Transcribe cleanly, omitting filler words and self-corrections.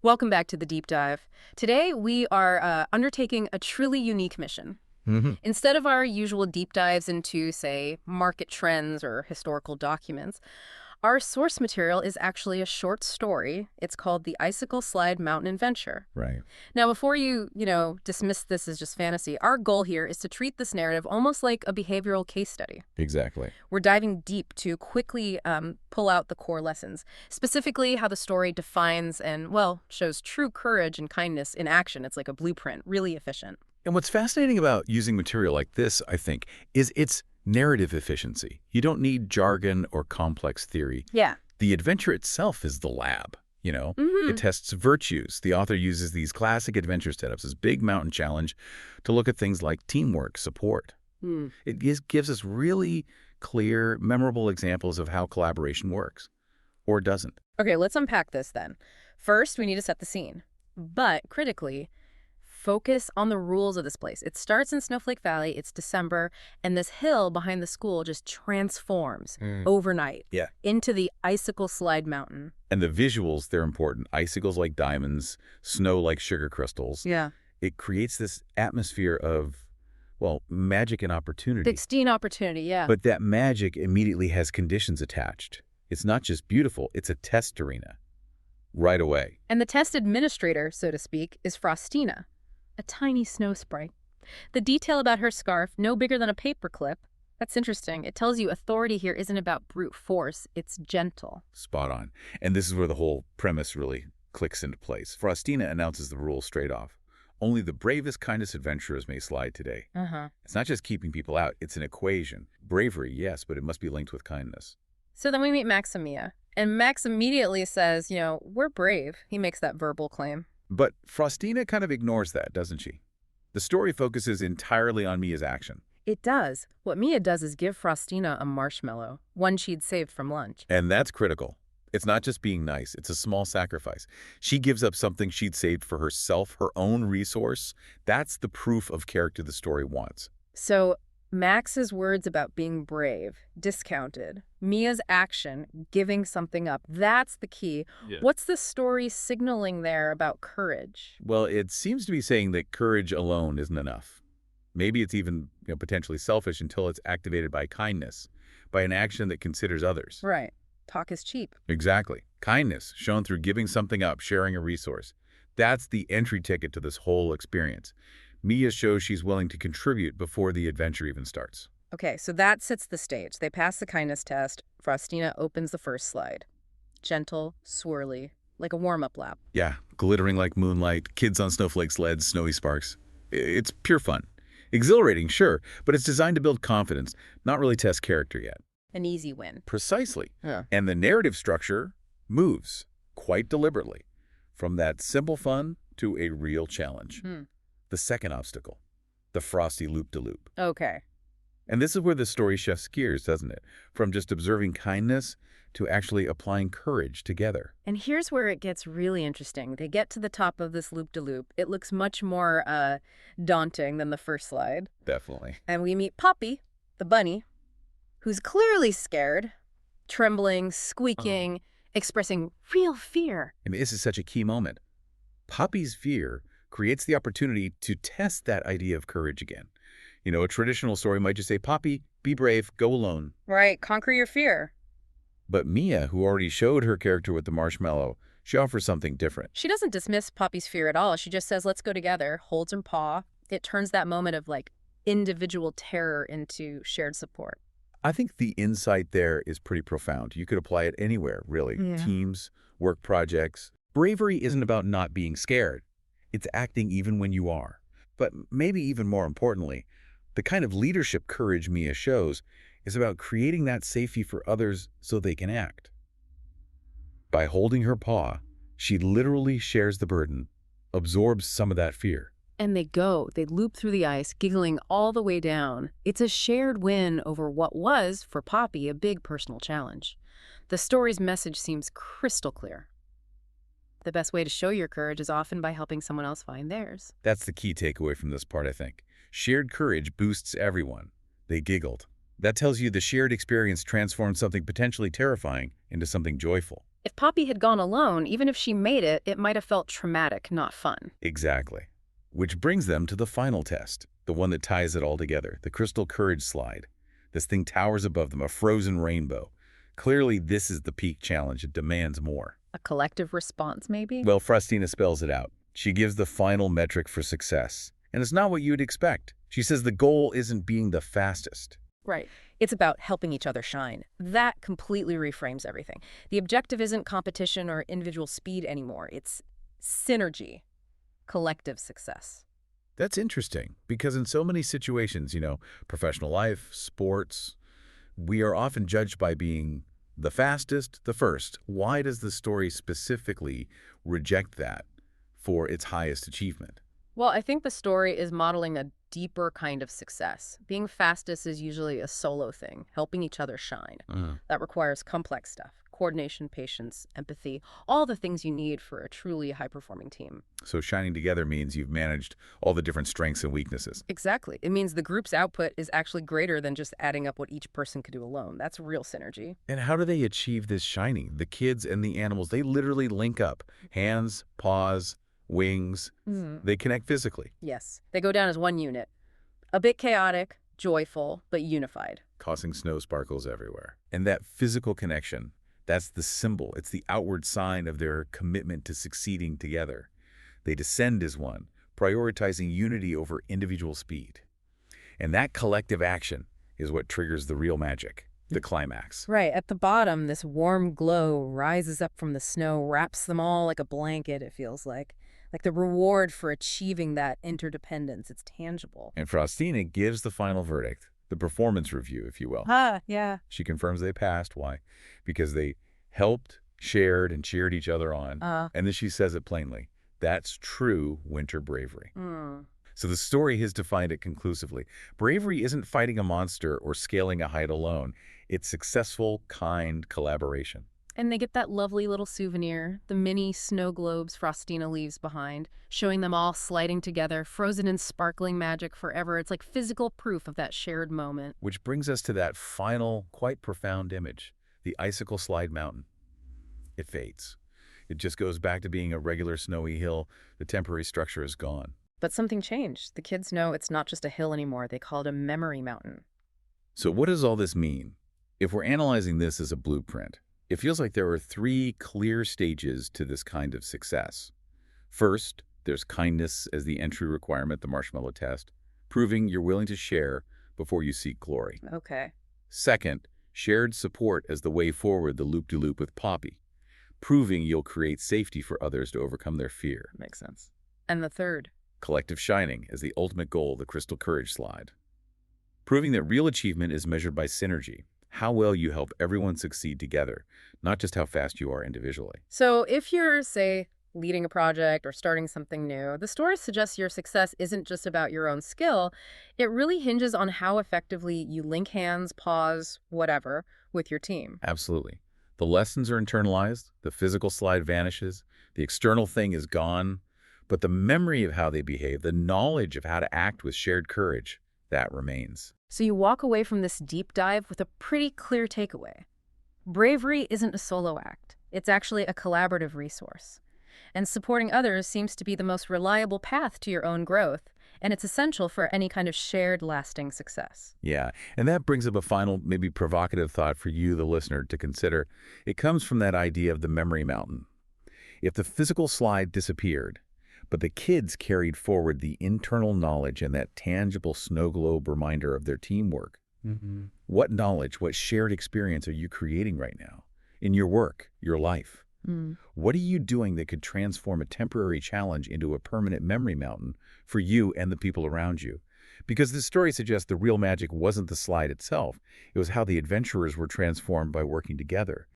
Welcome back to the deep dive. Today we are undertaking a truly unique mission. Instead of our usual deep dives into, say, market trends or historical documents, our source material is actually a short story. It's called the Icicle Slide Mountain Adventure. Right. Now, before you dismiss this as just fantasy, our goal here is to treat this narrative almost like a behavioral case study. Exactly. We're diving deep to quickly pull out the core lessons, specifically how the story defines and, well, shows true courage and kindness in action. It's like a blueprint, really efficient. And what's fascinating about using material like this, I think, is its narrative efficiency. You don't need jargon or complex theory. Yeah. The adventure itself is the lab, It tests virtues. The author uses these classic adventure setups, this big mountain challenge, to look at things like teamwork, support. It gives us really clear, memorable examples of how collaboration works, or doesn't. Okay, let's unpack this then. First, we need to set the scene. But critically, focus on the rules of this place. It starts in Snowflake Valley, it's December, and this hill behind the school just transforms overnight into the Icicle Slide Mountain. And the visuals, they're important. Icicles like diamonds, snow like sugar crystals. Yeah. It creates this atmosphere of, well, magic and opportunity. Pristine opportunity, yeah. But that magic immediately has conditions attached. It's not just beautiful, it's a test arena. Right away. And the test administrator, so to speak, is Frostina, a tiny snow sprite. The detail about her scarf, no bigger than a paperclip, that's interesting. It tells you authority here isn't about brute force, it's gentle. Spot on. And this is where the whole premise really clicks into place. Frostina announces the rules straight off. Only the bravest, kindest adventurers may slide today. It's not just keeping people out, it's an equation. Bravery, yes, but it must be linked with kindness. So then we meet Max and Mia. And Max immediately says, we're brave. He makes that verbal claim. But Frostina kind of ignores that, doesn't she? The story focuses entirely on Mia's action. It does. What Mia does is give Frostina a marshmallow, one she'd saved from lunch. And that's critical. It's not just being nice, it's a small sacrifice. She gives up something she'd saved for herself, her own resource. That's the proof of character the story wants. So Max's words about being brave, discounted. Mia's action, giving something up. That's the key. Yeah. What's the story signaling there about courage? Well, it seems to be saying that courage alone isn't enough. Maybe it's even potentially selfish until it's activated by kindness, by an action that considers others. Right. Talk is cheap. Exactly. Kindness, shown through giving something up, sharing a resource. That's the entry ticket to this whole experience. Mia shows she's willing to contribute before the adventure even starts. Okay, so that sets the stage. They pass the kindness test. Frostina opens the first slide. Gentle, swirly, like a warm-up lap. Yeah, glittering like moonlight, kids on snowflake sleds, snowy sparks. It's pure fun. Exhilarating, sure, but it's designed to build confidence, not really test character yet. An easy win. Precisely. Yeah. And the narrative structure moves, quite deliberately, from that simple fun to a real challenge. The second obstacle, the frosty loop-de-loop. Okay. And this is where the story shifts gears, doesn't it? From just observing kindness to actually applying courage together. And here's where it gets really interesting. They get to the top of this loop-de-loop. It looks much more daunting than the first slide. Definitely. And we meet Poppy, the bunny, who's clearly scared, trembling, squeaking, expressing real fear. I mean, this is such a key moment. Poppy's fear creates the opportunity to test that idea of courage again. A traditional story might just say, Poppy, be brave, go alone. Right, conquer your fear. But Mia, who already showed her character with the marshmallow, she offers something different. She doesn't dismiss Poppy's fear at all. She just says, let's go together, holds her paw. It turns that moment of, individual terror into shared support. I think the insight there is pretty profound. You could apply it anywhere, really. Yeah. Teams, work projects. Bravery isn't about not being scared. It's acting even when you are. But maybe even more importantly, the kind of leadership courage Mia shows is about creating that safety for others so they can act. By holding her paw, she literally shares the burden, absorbs some of that fear. And they loop through the ice, giggling all the way down. It's a shared win over what was, for Poppy, a big personal challenge. The story's message seems crystal clear. The best way to show your courage is often by helping someone else find theirs. That's the key takeaway from this part, I think. Shared courage boosts everyone. They giggled. That tells you the shared experience transformed something potentially terrifying into something joyful. If Poppy had gone alone, even if she made it, it might have felt traumatic, not fun. Exactly. Which brings them to the final test, the one that ties it all together, the Crystal Courage Slide. This thing towers above them, a frozen rainbow. Clearly, this is the peak challenge. It demands more. A collective response, maybe? Well, Frostina spells it out. She gives the final metric for success. And it's not what you'd expect. She says the goal isn't being the fastest. Right. It's about helping each other shine. That completely reframes everything. The objective isn't competition or individual speed anymore. It's synergy, collective success. That's interesting, because in so many situations, professional life, sports, we are often judged by being the fastest, the first. Why does the story specifically reject that for its highest achievement? Well, I think the story is modeling a deeper kind of success. Being fastest is usually a solo thing, helping each other shine. That requires complex stuff, coordination, patience, empathy, all the things you need for a truly high-performing team. So shining together means you've managed all the different strengths and weaknesses. Exactly. It means the group's output is actually greater than just adding up what each person could do alone. That's real synergy. And how do they achieve this shining? The kids and the animals, they literally link up. Hands, paws, wings, they connect physically. Yes. They go down as one unit. A bit chaotic, joyful, but unified. Causing snow sparkles everywhere. And that physical connection, that's the symbol. It's the outward sign of their commitment to succeeding together. They descend as one, prioritizing unity over individual speed. And that collective action is what triggers the real magic, the climax. Right. At the bottom, this warm glow rises up from the snow, wraps them all like a blanket, it feels like. Like the reward for achieving that interdependence. It's tangible. And Frostina gives the final verdict, the performance review, if you will. Yeah. She confirms they passed. Why? Because they helped, shared, and cheered each other on. And then she says it plainly. That's true winter bravery. So the story has defined it conclusively. Bravery isn't fighting a monster or scaling a height alone. It's successful, kind collaboration. And they get that lovely little souvenir, the mini snow globes Frostina leaves behind, showing them all sliding together, frozen in sparkling magic forever. It's like physical proof of that shared moment. Which brings us to that final, quite profound image, the Icicle Slide Mountain. It fades. It just goes back to being a regular snowy hill. The temporary structure is gone. But something changed. The kids know it's not just a hill anymore. They call it a memory mountain. So what does all this mean? If we're analyzing this as a blueprint, it feels like there are three clear stages to this kind of success. First, there's kindness as the entry requirement, the marshmallow test, proving you're willing to share before you seek glory. Okay. Second, shared support as the way forward, the loop-de-loop with Poppy, proving you'll create safety for others to overcome their fear. Makes sense. And the third? Collective shining as the ultimate goal, the Crystal Courage Slide, proving that real achievement is measured by synergy, how well you help everyone succeed together, not just how fast you are individually. So if you're, say, leading a project or starting something new, the story suggests your success isn't just about your own skill. It really hinges on how effectively you link hands, paws, whatever, with your team. Absolutely. The lessons are internalized, the physical slide vanishes, the external thing is gone, but the memory of how they behave, the knowledge of how to act with shared courage, that remains. So you walk away from this deep dive with a pretty clear takeaway. Bravery isn't a solo act. It's actually a collaborative resource. And supporting others seems to be the most reliable path to your own growth, and it's essential for any kind of shared, lasting success. Yeah, and that brings up a final, maybe provocative thought for you, the listener, to consider. It comes from that idea of the memory mountain. If the physical slide disappeared, but the kids carried forward the internal knowledge and that tangible snow globe reminder of their teamwork. What knowledge, what shared experience are you creating right now in your work, your life? What are you doing that could transform a temporary challenge into a permanent memory mountain for you and the people around you? Because this story suggests the real magic wasn't the slide itself. It was how the adventurers were transformed by working together.